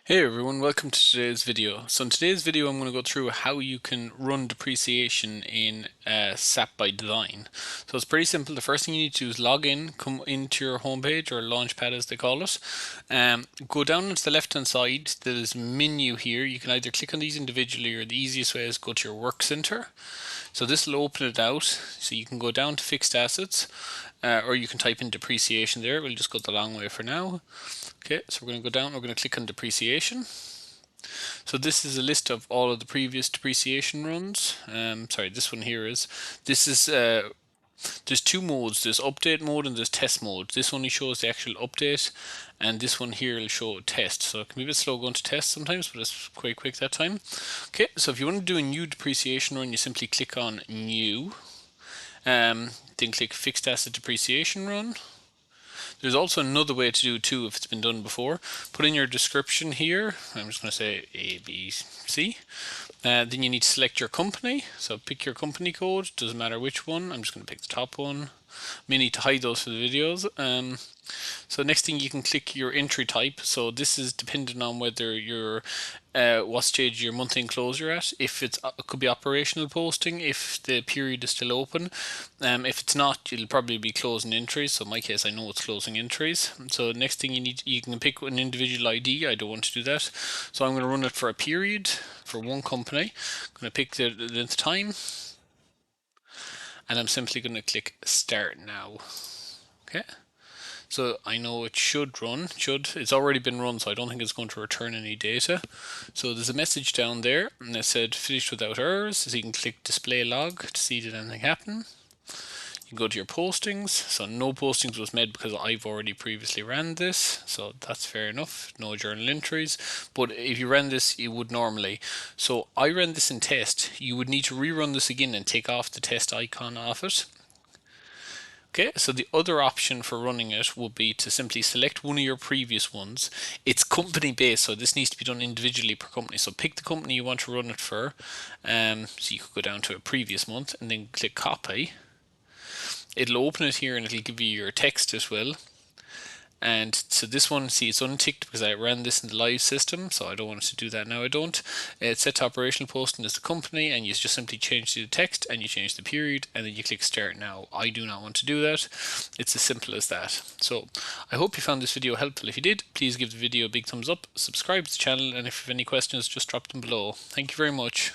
Hey everyone, welcome to today's video. So in today's video I'm going to go through how you can run depreciation in SAP ByDesign. So it's pretty simple. The first thing you need to do is log in, come into your homepage or launchpad as they call it. Go down into the left hand side, there's a menu here. You can either click on these individually or the easiest way is go to your work center. So this will open it out, so you can go down to fixed assets or you can type in depreciation there. We'll just go the long way for now. Okay, so we're going to go down, we're going to click on depreciation. So this is a list of all of the previous depreciation runs. Sorry, this one here is, there's two modes, there's update mode and there's test mode. This only shows the actual update and this one here will show test. So it can be a bit slow going to test sometimes, but it's quite quick that time. Okay, so if you want to do a new depreciation run, you simply click on new, then click fixed asset depreciation run. There's also another way to do it too if it's been done before. Put in your description here. I'm just going to say A, B, C. Then you need to select your company. So pick your company code. Doesn't matter which one. I'm just going to pick the top one. May need to hide those for the videos. So next thing you can click your entry type. So this is dependent on whether you're what stage your month end close you're at. If it could be operational posting, if the period is still open. If it's not, you'll probably be closing entries. So in my case, I know it's closing entries. So next thing you can pick an individual ID. I don't want to do that. So I'm going to run it for a period for one company. I'm going to pick the time. And I'm simply going to click start now. Okay. So I know it should run. It's already been run, so I don't think it's going to return any data. So there's a message down there, and it said finished without errors. So you can click display log to see did anything happen. You can go to your postings. So no postings was made because I've already previously ran this. So that's fair enough. No journal entries. But if you ran this, you would normally. So I ran this in test. You would need to rerun this again and take off the test icon off it. Okay, so the other option for running it would be to simply select one of your previous ones. It's company based, so this needs to be done individually per company. So pick the company you want to run it for. So you could go down to a previous month and then click copy. It'll open it here and it'll give you your text as well. And so this one, see, it's unticked because I ran this in the live system, so I don't want to do that now. I don't. It's set to operational posting as the company, and you just simply change the text and you change the period, and then you click start now. I do not want to do that. It's as simple as that. So I hope you found this video helpful. If you did, please give the video a big thumbs up, subscribe to the channel, and if you have any questions, just drop them below. Thank you very much.